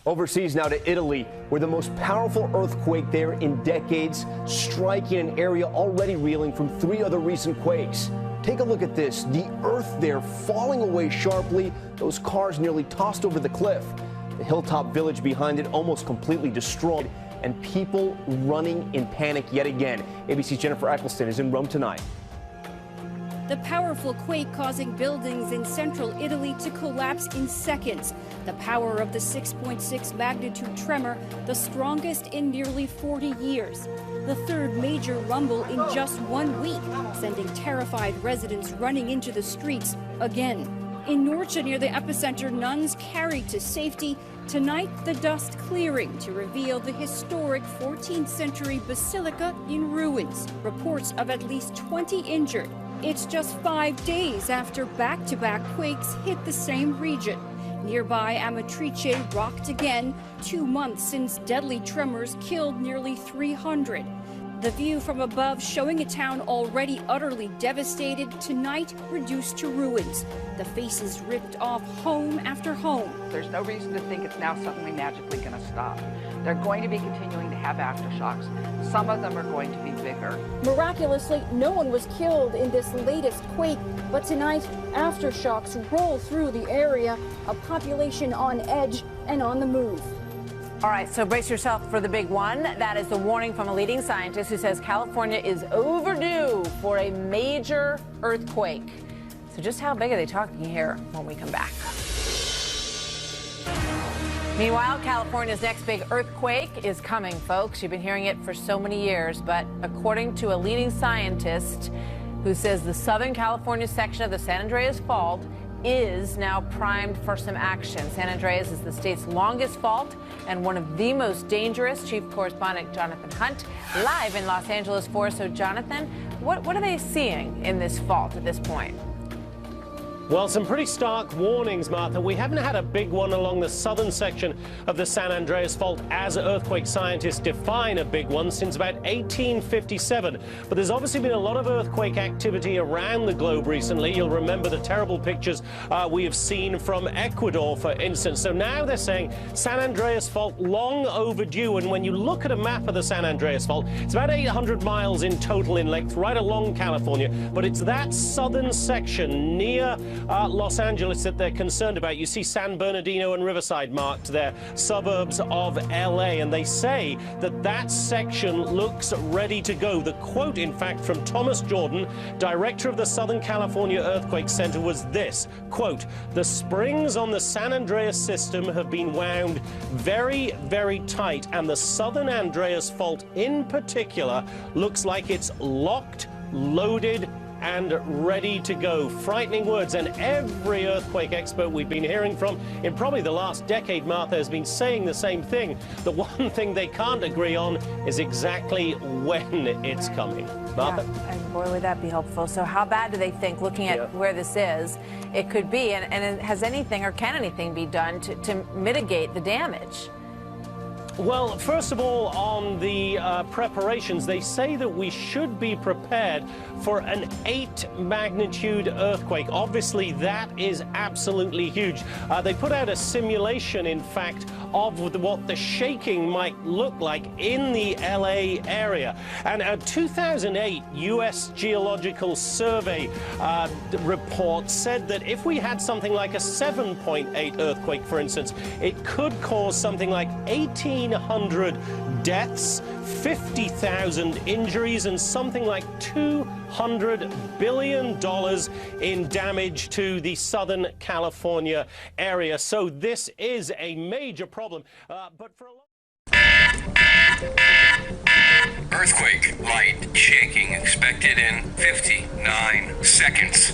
Overseas now to Italy, where the most powerful earthquake there in decades, striking an area already reeling from 3 other recent quakes. Take a look at this. The earth there falling away sharply, those cars nearly tossed over the cliff. The hilltop village behind it almost completely destroyed, and people running in panic yet again. ABC's Jennifer Eccleston is in Rome tonight. The powerful quake causing buildings in central Italy to collapse in seconds. The power of the 6.6 magnitude tremor, the strongest in nearly 40 years. The third major rumble in just 1 week, sending terrified residents running into the streets again. In Norcia, near the epicenter, nuns carried to safety. Tonight, the dust clearing to reveal the historic 14th century basilica in ruins. Reports of at least 20 injured. It's just 5 days after back-to-back quakes hit the same region. Nearby Amatrice rocked again, 2 months since deadly tremors killed nearly 300. The view from above showing a town already utterly devastated, tonight reduced to ruins. The faces ripped off home after home. There's no reason to think it's now suddenly magically going to stop. They're going to be continuing to have aftershocks. Some of them are going to be bigger. Miraculously, no one was killed in this latest quake, but tonight, aftershocks roll through the area, a population on edge and on the move. All right, so brace yourself for the big one. That is the warning from a leading scientist who says California is overdue for a major earthquake. So just how big are they talking here when we come back? Meanwhile, California's next big earthquake is coming, folks. You've been hearing it for so many years, but according to a leading scientist who says the Southern California section of the San Andreas Fault is now primed for some action. San Andreas is the state's longest fault and one of the most dangerous. Chief Correspondent Jonathan Hunt live in Los Angeles for us. So, Jonathan, what are they seeing in this fault at this point? Well, some pretty stark warnings, Martha. We haven't had a big one along the southern section of the San Andreas Fault as earthquake scientists define a big one since about 1857. But there's obviously been a lot of earthquake activity around the globe recently. You'll remember the terrible pictures we have seen from Ecuador, for instance. So now they're saying San Andreas Fault long overdue. And when you look at a map of the San Andreas Fault, it's about 800 miles in total in length, right along California. But it's that southern section near Los Angeles that they're concerned about. You see San Bernardino and Riverside marked there, suburbs of LA, and they say that that section looks ready to go. The quote, in fact, from Thomas Jordan, director of the Southern California Earthquake Center, was this, quote, "The springs on the San Andreas system have been wound very, very tight, and the Southern Andreas Fault in particular looks like it's locked, loaded, and ready to go." Frightening words, and every earthquake expert we've been hearing from in probably the last decade, Martha, has been saying the same thing. The one thing they can't agree on is exactly when it's coming. Martha? Yeah, and boy, would that be helpful. So how bad do they think, looking at where this is, it could be? And has anything, or can anything be done to mitigate the damage? Well, first of all, on the preparations, they say that we should be prepared for an 8 magnitude earthquake. Obviously, that is absolutely huge. They put out a simulation, in fact, of what the shaking might look like in the LA area. And a 2008 U.S. Geological Survey report said that if we had something like a 7.8 earthquake, for instance, it could cause something like 1,800 deaths, 50,000 injuries, and something like $200 billion in damage to the Southern California area. So this is a major problem. But for a lot... Earthquake, light shaking expected in 59 seconds.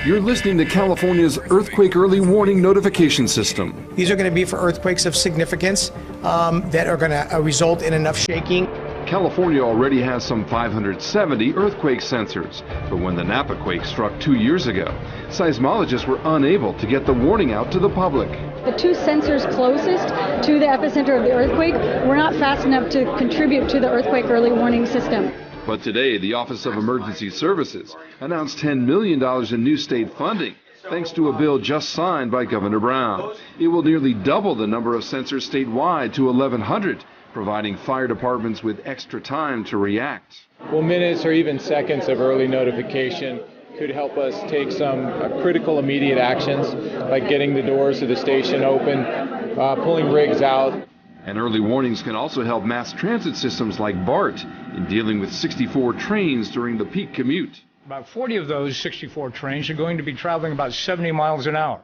You're listening to California's Earthquake Early Warning Notification System. These are going to be for earthquakes of significance that are going to result in enough shaking. California already has some 570 earthquake sensors, but when the Napa quake struck 2 years ago, seismologists were unable to get the warning out to the public. The 2 sensors closest to the epicenter of the earthquake were not fast enough to contribute to the earthquake early warning system. But today, the Office of Emergency Services announced $10 million in new state funding thanks to a bill just signed by Governor Brown. It will nearly double the number of sensors statewide to 1,100, providing fire departments with extra time to react. Well, minutes or even seconds of early notification could help us take some critical immediate actions, like getting the doors to the station open, pulling rigs out. And early warnings can also help mass transit systems like BART in dealing with 64 trains during the peak commute. About 40 of those 64 trains are going to be traveling about 70 miles an hour.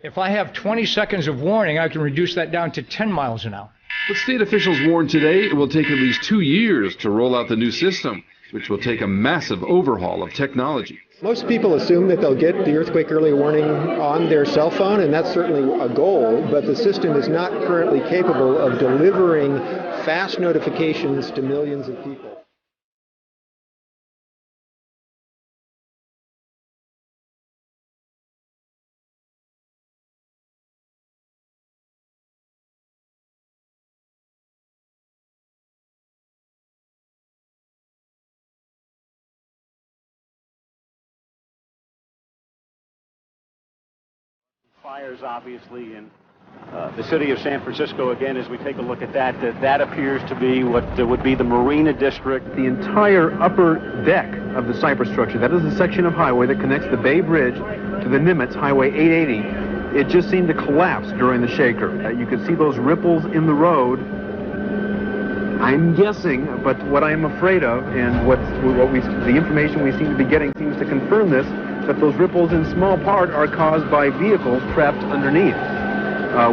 If I have 20 seconds of warning, I can reduce that down to 10 miles an hour. But state officials warn today it will take at least 2 years to roll out the new system, which will take a massive overhaul of technology. Most people assume that they'll get the earthquake early warning on their cell phone, and that's certainly a goal, but the system is not currently capable of delivering fast notifications to millions of people. Fires, obviously, in the city of San Francisco. Again, as we take a look at that, that appears to be what would be the Marina District. The entire upper deck of the Cypress structure, that is the section of highway that connects the Bay Bridge to the Nimitz, Highway 880, it just seemed to collapse during the shaker. You could see those ripples in the road. I'm guessing, but what I'm afraid of, and the information we seem to be getting seems to confirm this, that those ripples in small part are caused by vehicles trapped underneath.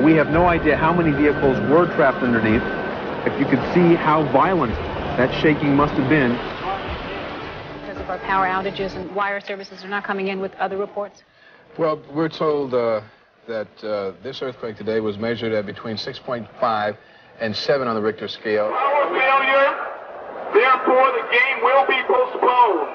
We have no idea how many vehicles were trapped underneath. If you could see how violent that shaking must have been. Because of our power outages and wire services are not coming in with other reports? Well, we're told that this earthquake today was measured at between 6.5 and 7 on the Richter scale. Power failure, therefore the game will be postponed.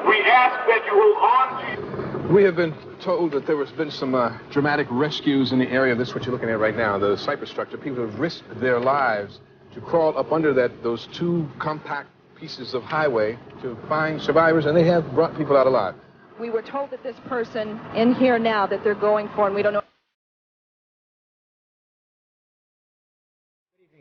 We ask that you hold on to... We have been told that there has been some dramatic rescues in the area. This is what you're looking at right now, the Cypress structure. People have risked their lives to crawl up under those two compact pieces of highway to find survivors, and they have brought people out alive. We were told that this person in here now that they're going for, and we don't know...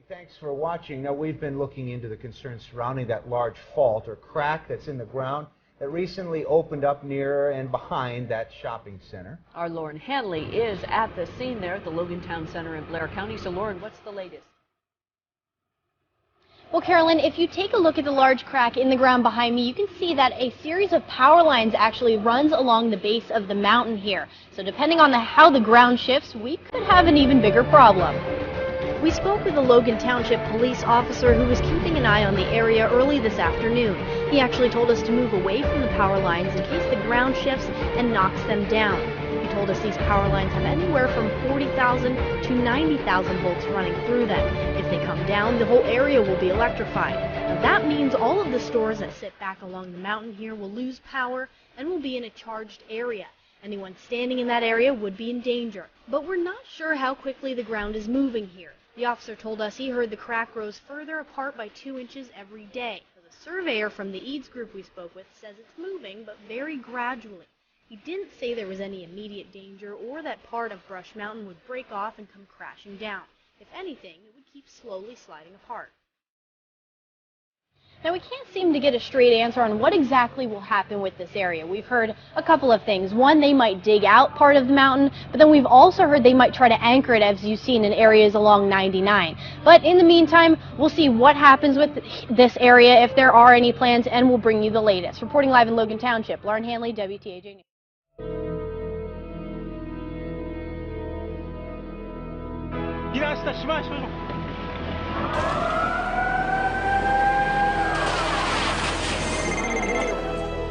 Thanks for watching. Now, we've been looking into the concerns surrounding that large fault or crack that's in the ground that recently opened up near and behind that shopping center. Our Lauren Hanley is at the scene there at the Logan Town Center in Blair County. So, Lauren, what's the latest? Well, Carolyn, if you take a look at the large crack in the ground behind me, you can see that a series of power lines actually runs along the base of the mountain here. So depending on how the ground shifts, we could have an even bigger problem. We spoke with a Logan Township police officer who was keeping an eye on the area early this afternoon. He actually told us to move away from the power lines in case the ground shifts and knocks them down. He told us these power lines have anywhere from 40,000 to 90,000 volts running through them. If they come down, the whole area will be electrified. Now that means all of the stores that sit back along the mountain here will lose power and will be in a charged area. Anyone standing in that area would be in danger. But we're not sure how quickly the ground is moving here. The officer told us he heard the crack grows further apart by 2 inches every day. The surveyor from the EADS group we spoke with says it's moving, but very gradually. He didn't say there was any immediate danger or that part of Brush Mountain would break off and come crashing down. If anything, it would keep slowly sliding apart. Now, we can't seem to get a straight answer on what exactly will happen with this area. We've heard a couple of things. One, they might dig out part of the mountain, but then we've also heard they might try to anchor it, as you've seen in areas along 99. But in the meantime, we'll see what happens with this area, if there are any plans, and we'll bring you the latest. Reporting live in Logan Township, Lauren Hanley, WTAJ News.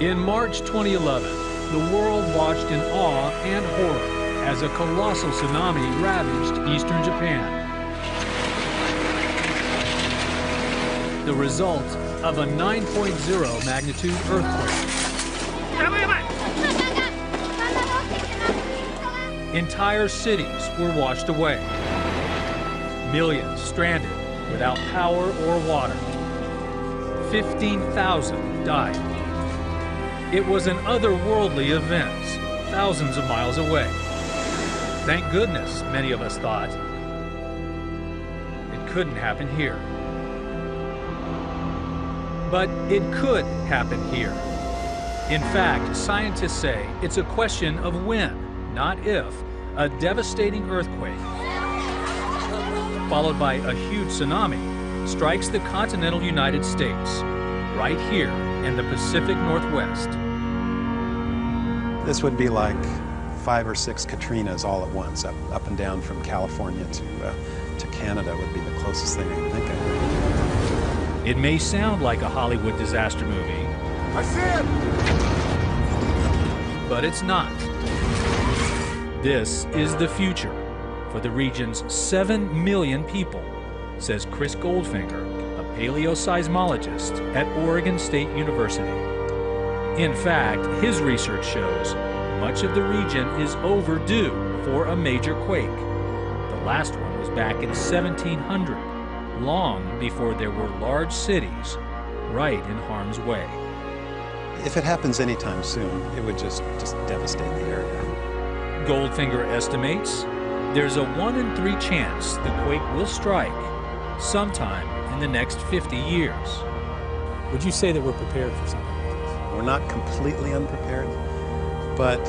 In March 2011, the world watched in awe and horror as a colossal tsunami ravaged eastern Japan. The result of a 9.0 magnitude earthquake. Entire cities were washed away. Millions stranded without power or water. 15,000 died. It was an otherworldly event, thousands of miles away. Thank goodness, many of us thought, it couldn't happen here. But it could happen here. In fact, scientists say it's a question of when, not if, a devastating earthquake, followed by a huge tsunami, strikes the continental United States, right here in the Pacific Northwest. This would be like 5 or 6 Katrinas all at once, up and down from California to Canada would be the closest thing I can think of. It may sound like a Hollywood disaster movie. I see it! But it's not. This is the future for the region's 7 million people, says Chris Goldfinger, a paleoseismologist at Oregon State University. In fact, his research shows much of the region is overdue for a major quake. The last one was back in 1700, long before there were large cities right in harm's way. If it happens anytime soon, it would just devastate the area. Goldfinger estimates there's a 1 in 3 chance the quake will strike sometime in the next 50 years. Would you say that we're prepared for something like this? We're not completely unprepared, but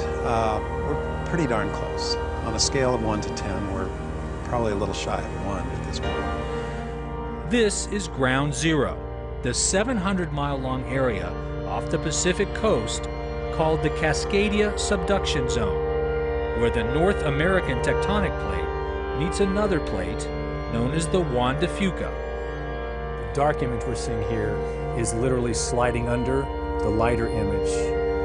we're pretty darn close. On a scale of 1 to 10, we're probably a little shy of 1 at this point. This is Ground Zero, the 700-mile-long area off the Pacific coast called the Cascadia Subduction Zone, where the North American tectonic plate meets another plate known as the Juan de Fuca. The dark image we're seeing here is literally sliding under the lighter image.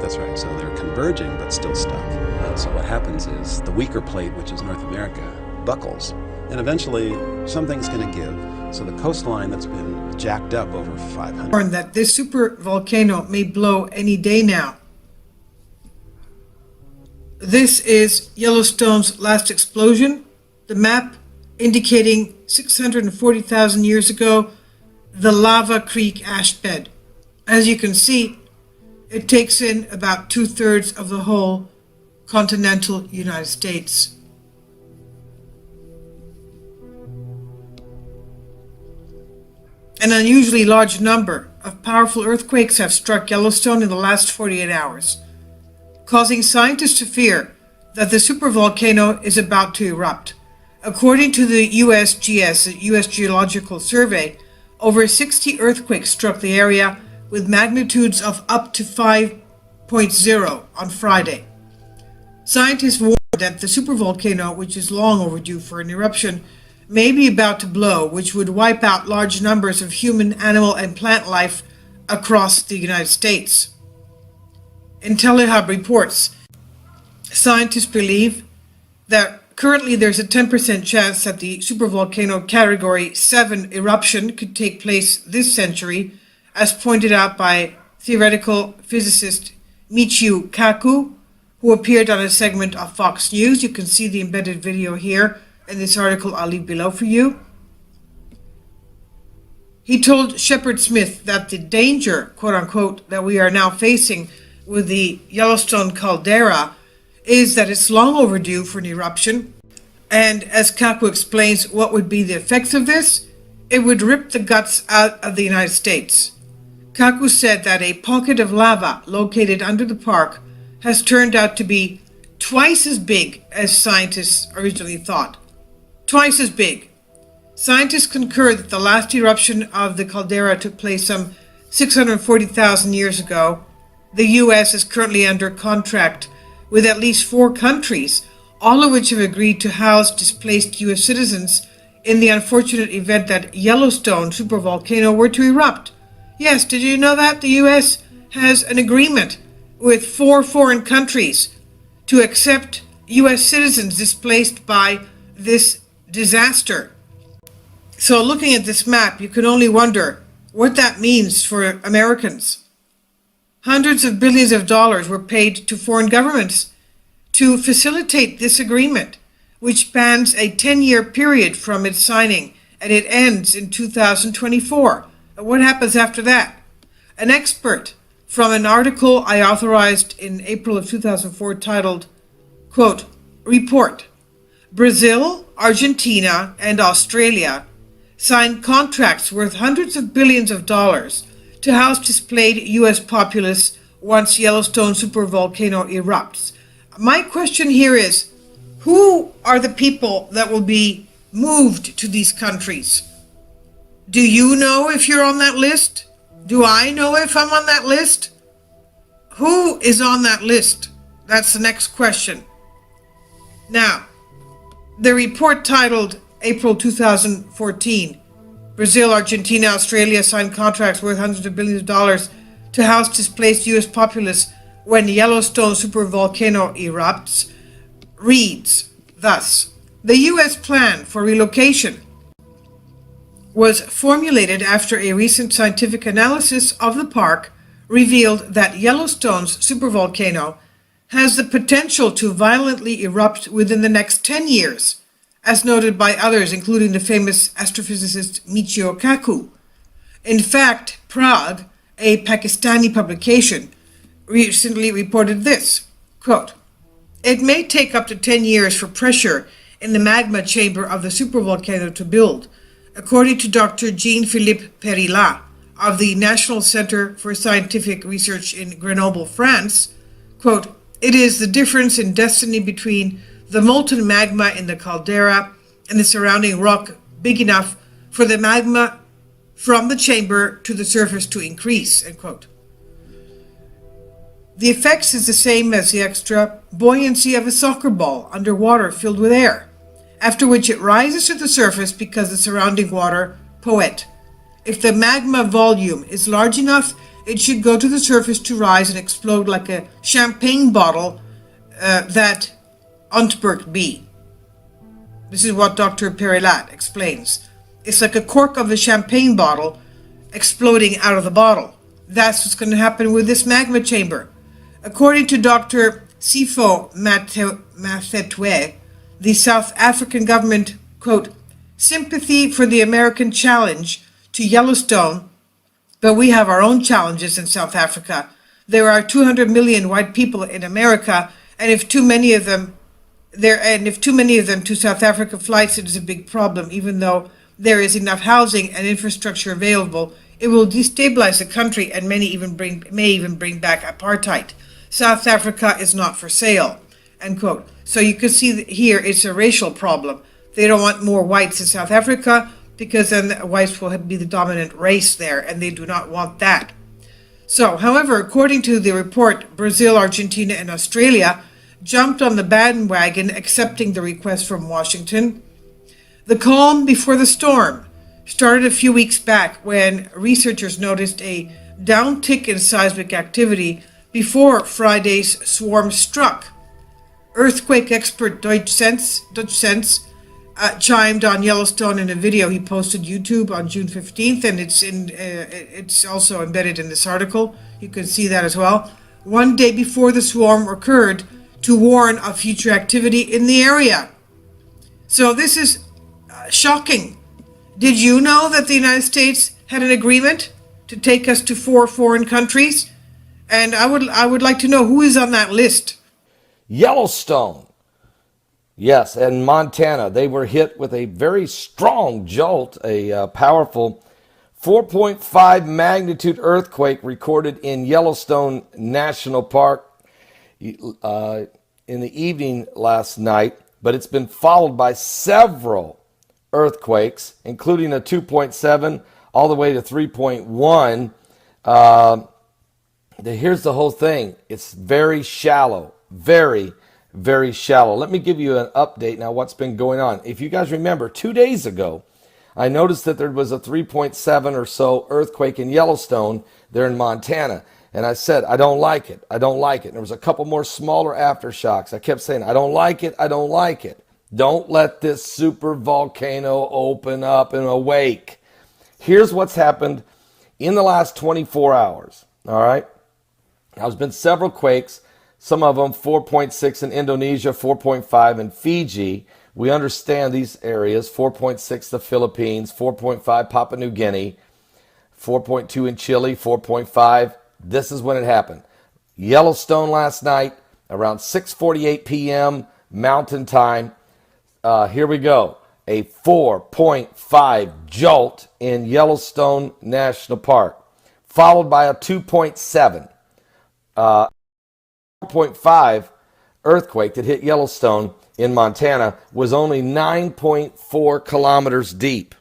That's right, so they're converging but still stuck. And so what happens is the weaker plate, which is North America, buckles, and eventually something's going to give. So the coastline that's been jacked up over 500. That this super volcano may blow any day now. This is Yellowstone's last explosion, the map indicating 640,000 years ago, the Lava Creek ash bed. As you can see, it takes in about 2/3 of the whole continental United States. An unusually large number of powerful earthquakes have struck Yellowstone in the last 48 hours, causing scientists to fear that the supervolcano is about to erupt. According to the USGS, the U.S. Geological Survey, over 60 earthquakes struck the area with magnitudes of up to 5.0 on Friday. Scientists warn that the supervolcano, which is long overdue for an eruption, may be about to blow, which would wipe out large numbers of human, animal, and plant life across the United States. IntelliHub reports scientists believe that currently there's a 10% chance that the supervolcano Category 7 eruption could take place this century, as pointed out by theoretical physicist Michio Kaku, who appeared on a segment of Fox News. You can see the embedded video here in this article I'll leave below for you. He told Shepard Smith that the danger, quote unquote, that we are now facing with the Yellowstone caldera is that it's long overdue for an eruption. And as Kaku explains what would be the effects of this, it would rip the guts out of the United States. Kaku said that a pocket of lava located under the park has turned out to be twice as big as scientists originally thought. Twice as big. Scientists concur that the last eruption of the caldera took place some 640,000 years ago. The U.S. is currently under contract with at least 4 countries, all of which have agreed to house displaced U.S. citizens in the unfortunate event that Yellowstone supervolcano were to erupt. Yes, did you know that? The U.S. has an agreement with 4 foreign countries to accept U.S. citizens displaced by this disaster. So looking at this map, you can only wonder what that means for Americans. Hundreds of billions of dollars were paid to foreign governments to facilitate this agreement, which spans a 10-year period from its signing, and it ends in 2024. And what happens after that? An expert from an article I authorized in April of 2004 titled Quote, report. Brazil, Argentina, and Australia signed contracts worth hundreds of billions of dollars to house displaced U.S. populace once Yellowstone supervolcano erupts. My question here is, who are the people that will be moved to these countries? Do you know if you're on that list? Do I know if I'm on that list? Who is on that list? That's the next question. Now, the report titled April 2014, Brazil, Argentina, Australia signed contracts worth hundreds of billions of dollars to house displaced U.S. populace when Yellowstone supervolcano erupts, reads thus: the U.S. plan for relocation was formulated after a recent scientific analysis of the park revealed that Yellowstone's supervolcano has the potential to violently erupt within the next 10 years, as noted by others, including the famous astrophysicist Michio Kaku. In fact, Prague, a Pakistani publication, recently reported this, quote, it may take up to 10 years for pressure in the magma chamber of the supervolcano to build, according to Dr. Jean-Philippe Perilat of the National Center for Scientific Research in Grenoble, France. Quote, it is the difference in destiny between the molten magma in the caldera and the surrounding rock big enough for the magma from the chamber to the surface to increase, end quote. The effects is the same as the extra buoyancy of a soccer ball underwater filled with air, after which it rises to the surface because the surrounding water poet. If the magma volume is large enough, it should go to the surface to rise and explode like a champagne bottle that Antwerp be. This is what Dr. Perilat explains. It's like a cork of a champagne bottle exploding out of the bottle. That's what's going to happen with this magma chamber. According to Dr. Sifo Mathetwe, the South African government, quote, sympathy for the American challenge to Yellowstone, but we have our own challenges in South Africa. There are 200 million white people in America, and if too many of them to South Africa flights, it is a big problem. Even though there is enough housing and infrastructure available, it will destabilize the country and may even bring back apartheid. South Africa is not for sale, end quote. So you can see here it's a racial problem. They don't want more whites in South Africa because then the whites will be the dominant race there, and they do not want that. So, however, according to the report, Brazil, Argentina, and Australia jumped on the bandwagon, accepting the request from Washington. The calm before the storm started a few weeks back when researchers noticed a downtick in seismic activity before Friday's swarm struck. Earthquake expert Dutch Sense chimed on Yellowstone in a video he posted YouTube on June 15th, and it's also embedded in this article. You can see that as well. One day before the swarm occurred, to warn of future activity in the area. So this is shocking. Did you know that the United States had an agreement to take us to 4 foreign countries? And I would like to know who is on that list. Yellowstone. Yes, and Montana. They were hit with a very strong jolt, a powerful 4.5 magnitude earthquake recorded in Yellowstone National Park in the evening last night, but it's been followed by several earthquakes, including a 2.7 all the way to 3.1. Here's the whole thing. It's very shallow, very, very shallow. Let me give you an update now what's been going on. If you guys remember, 2 days ago, I noticed that there was a 3.7 or so earthquake in Yellowstone there in Montana. And I said, I don't like it. I don't like it. And there was a couple more smaller aftershocks. I kept saying, I don't like it. I don't like it. Don't let this super volcano open up and awake. Here's what's happened in the last 24 hours. All right. There's been several quakes, some of them 4.6 in Indonesia, 4.5 in Fiji. We understand these areas, 4.6 the Philippines, 4.5 Papua New Guinea, 4.2 in Chile, 4.5. This is when it happened. Yellowstone last night, around 6:48 p.m. Mountain Time. Here we go. A 4.5 jolt in Yellowstone National Park, followed by a 2.7. 4.5 earthquake that hit Yellowstone in Montana was only 9.4 kilometers deep,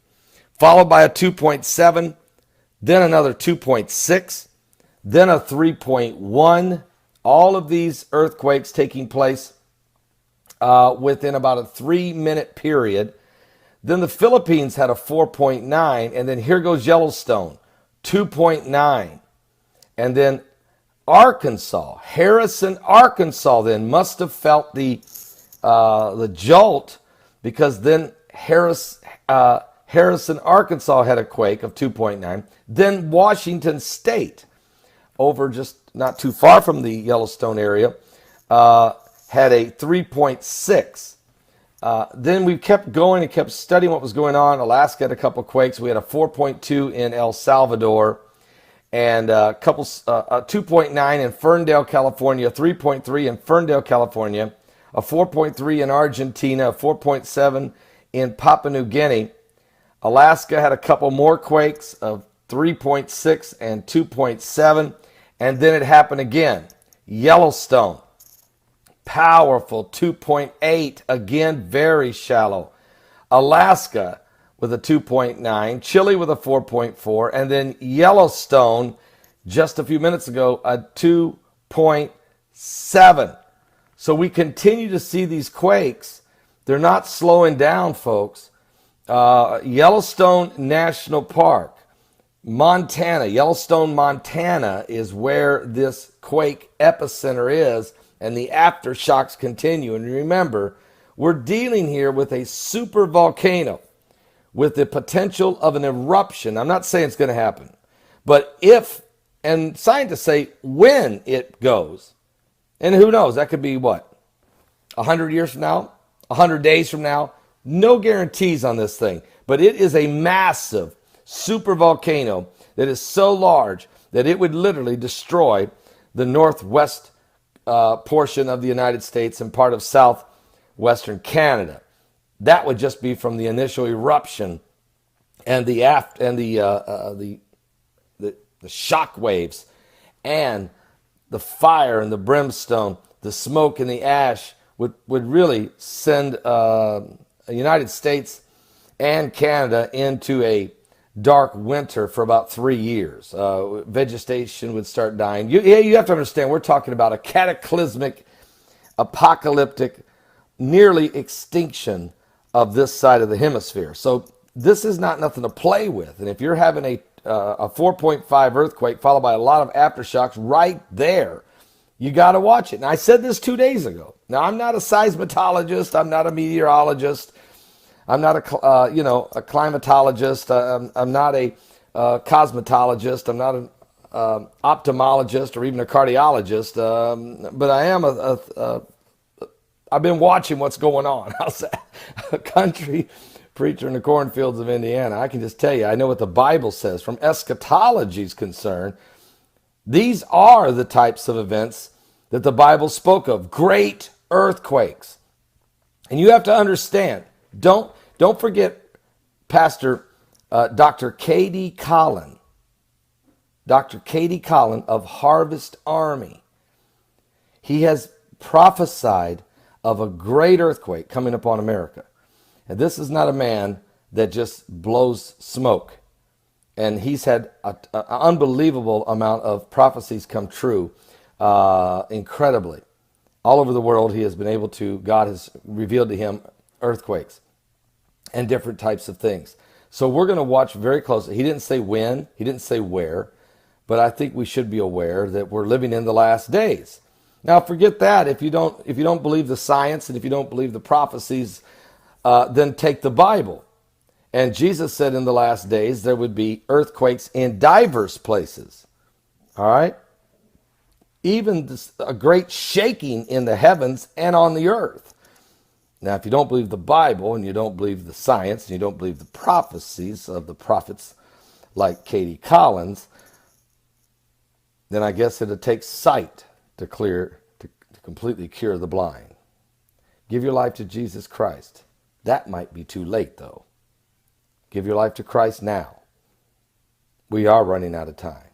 followed by a 2.7, then another 2.6, then a 3.1. All of these earthquakes taking place within about a 3-minute period. Then the Philippines had a 4.9, and then here goes Yellowstone, 2.9. And then Arkansas, Harrison, Arkansas, then must have felt the jolt, because then Harrison, Arkansas had a quake of 2.9. Then Washington State, over just not too far from the Yellowstone area, had a 3.6. Then we kept going and kept studying what was going on. Alaska had a couple quakes. We had a 4.2 in El Salvador, and a 2.9 in Ferndale, California, 3.3 in Ferndale, California, a 4.3 in Argentina, a 4.7 in Papua New Guinea. Alaska had a couple more quakes of 3.6 and 2.7, and then it happened again. Yellowstone, powerful 2.8, again very shallow. Alaska with a 2.9, Chile with a 4.4, and then Yellowstone just a few minutes ago, a 2.7. So we continue to see these quakes. They're not slowing down, folks. Yellowstone National Park, Montana, Yellowstone, Montana is where this quake epicenter is, and the aftershocks continue. And remember, we're dealing here with a super volcano with the potential of an eruption. I'm not saying it's going to happen, but if, and scientists say when it goes, and who knows, that could be what, 100 years from now, 100 days from now, no guarantees on this thing, but it is a massive super volcano that is so large that it would literally destroy the northwest portion of the United States and part of southwestern Canada. That would just be from the initial eruption and the shock waves and the fire and the brimstone, the smoke and the ash would really send the United States and Canada into a dark winter for about 3 years. Vegetation would start dying. You have to understand, we're talking about a cataclysmic, apocalyptic, nearly extinction of this side of the hemisphere. So this is not nothing to play with. And if you're having a 4.5 earthquake followed by a lot of aftershocks right there, you got to watch it. And I said this 2 days ago. Now, I'm not a seismologist. I'm not a meteorologist. I'm not a climatologist. I'm not a cosmetologist. I'm not an ophthalmologist or even a cardiologist. But I am I've been watching what's going on. How's that? A country preacher in the cornfields of Indiana. I can just tell you, I know what the Bible says. From eschatology is concerned, these are the types of events that the Bible spoke of. Great earthquakes. And you have to understand, don't forget Pastor Dr. K.D. Collin. Dr. K.D. Collin of Harvest Army. He has prophesied of a great earthquake coming upon America. And this is not a man that just blows smoke. And he's had an unbelievable amount of prophecies come true, incredibly. All over the world, he has been able to, God has revealed to him earthquakes and different types of things. So we're going to watch very closely. He didn't say when, he didn't say where, but I think we should be aware that we're living in the last days. Now, forget that. If you don't believe the science and if you don't believe the prophecies, then take the Bible. And Jesus said in the last days there would be earthquakes in diverse places. All right? Even a great shaking in the heavens and on the earth. Now, if you don't believe the Bible and you don't believe the science and you don't believe the prophecies of the prophets like K.D. Collins, then I guess it'll take sight to to completely cure the blind. Give your life to Jesus Christ. That might be too late, though. Give your life to Christ now. We are running out of time.